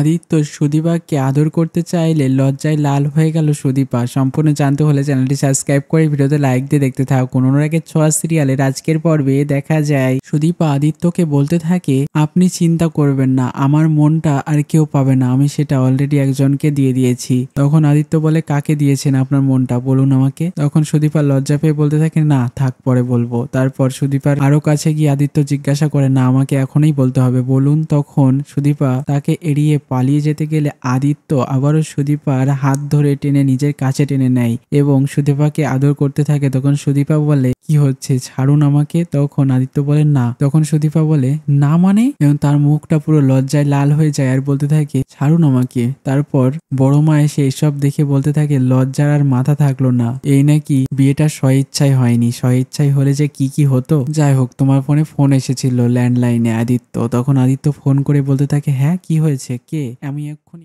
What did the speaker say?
আদিত্য সুদীপাকে আদর করতে চাইলে লজ্জায় লাল হয়ে গেল সুদীপা। সম্পূর্ণ জানতে হলে চ্যানেলটি সাবস্ক্রাইব করে ভিডিওতে লাইক দিয়ে দেখতে থাকুন। অনুরাগের ছোঁয়া সিরিয়ালের আজকের পর্বে দেখা যায় সুদীপা আদিত্যকে বলতে থাকে, আপনি চিন্তা করবেন না, আমার মনটা আর কেউ পাবে না, আমি সেটা অলরেডি একজনকে দিয়ে দিয়েছি। তখন আদিত্য বলে, কাকে দিয়েছেন আপনার মনটা, বলুন আমাকে। তখন সুদীপা লজ্জা পেয়ে বলতে থাকে, না থাক পরে বলবো। তারপর সুদীপার আরো কাছে গিয়ে আদিত্য জিজ্ঞাসা করে, না আমাকে এখনই বলতে হবে, বলুন। তখন সুদীপা তাকে এড়িয়ে পালিয়ে যেতে গেলে আদিত্য আবারও সুদীপার হাত ধরে টেনে নিজের কাছে টেনে নেয় এবং সুদীপাকে আদর করতে থাকে। তখন সুদীপা বলে, কি হচ্ছে, ছাড়ুন আমাকে। তখন আদিত্য বলে, না। তখন সুদীপা বলে, না মানে? এবং তার মুখটা পুরো লজ্জায় লাল হয়ে যায় আর বলতে থাকে, ছাড়ুন আমাকে। তারপর বড় মা এসে এসব দেখে বলতে থাকে, লজ্জার আর মাথা থাকলো না, এই নাকি বিয়েটা স্বইচ্ছায় হয়নি, স্বইচ্ছায় হলে যে কি কি হতো। যাই হোক, তোমার ফোনে ফোন এসেছিল ল্যান্ডলাইনে আদিত্য। তখন আদিত্য ফোন করে বলতে থাকে, হ্যাঁ কি হয়েছে, কে? আমি এক্ষুনি